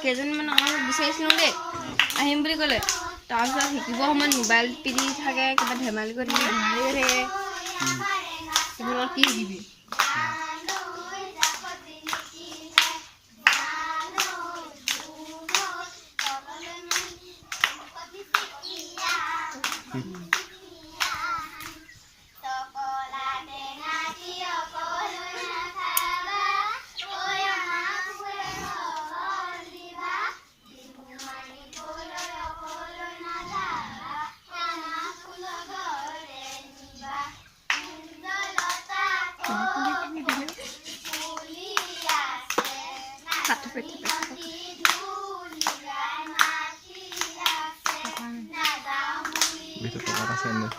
কেইজনমান বিচাৰিছিলোঁ দেই আহিম বুলি ক'লে তাৰপিছত শিকিব সময়ত মোবাইল পিটি থাকে কিবা ধেমালি কৰি থাকে কি শিকিবি Bisa tukar rasanya.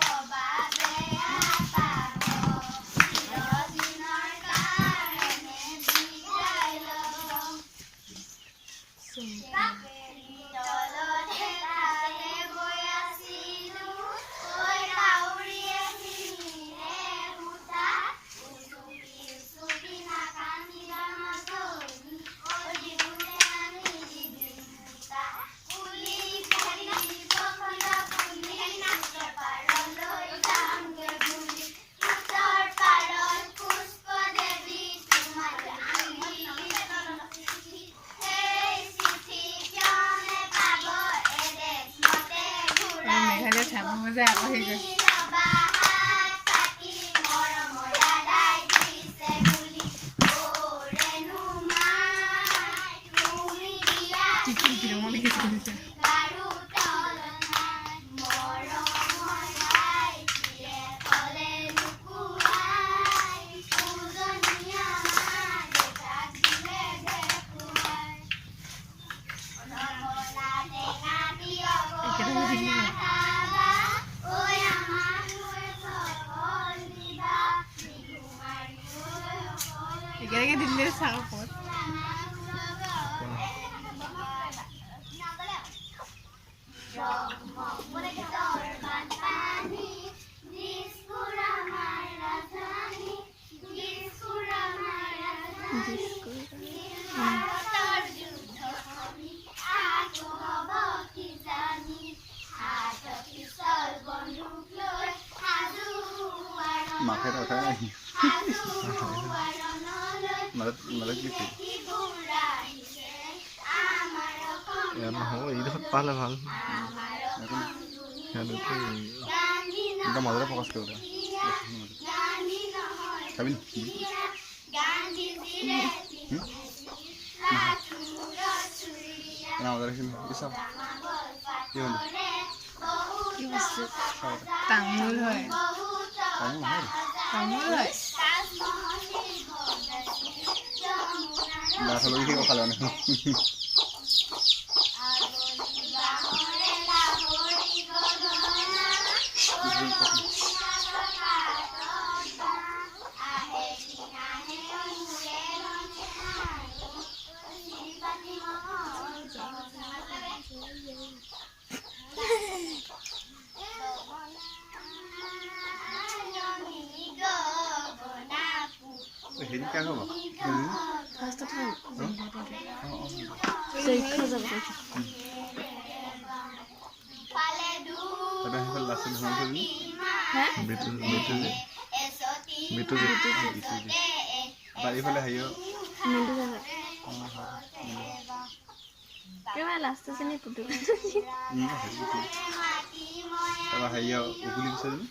Kira-kira dilihat sama pot. Makai tau kan? Malah gitu. Ya mau ini dapat pahala hal. Ya itu. Kita malah fokus ke udah. Kabin. Kenapa dari sini? Bisa. Gimana? Bisa. Tangmul hoy. Tangmul hoy. Nah, kalau ini kok kalau nih. Ini kan apa? Pasta tahu. Saya kerja apa? Ada yang langsung nonton ini? Hah? Betul. Balik balik ayo. Mundur sangat. Kira last sini putus. Kalau ayo, ukuli bisa ni?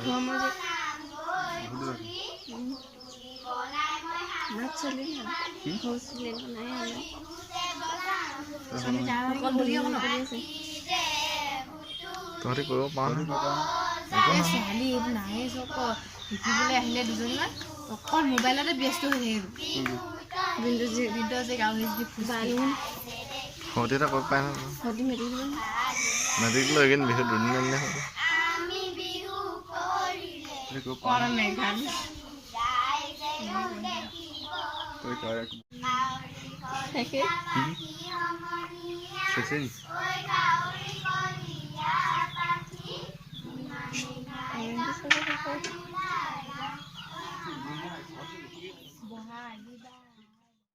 Kamu je. Udah. Nak चले ना हौसले बनाए हैं Sini ना कौन बोलिए कौन Tadi kalau panas ছোৱালী এইবোৰ নাহে চব শিকিবলৈ আহিলে দুজনীমান অকল মোবাইলতে ব্যস্ত হৈ থাকে দিনটো যে গাঁও হেৰি ফুজালি Hoti tak kau panas. হতি মেলি দিব Nanti kalau lagi bisa dunia ni. Ini kau কৰা panas. নাই গান Kau cakap. তাকে Sesi.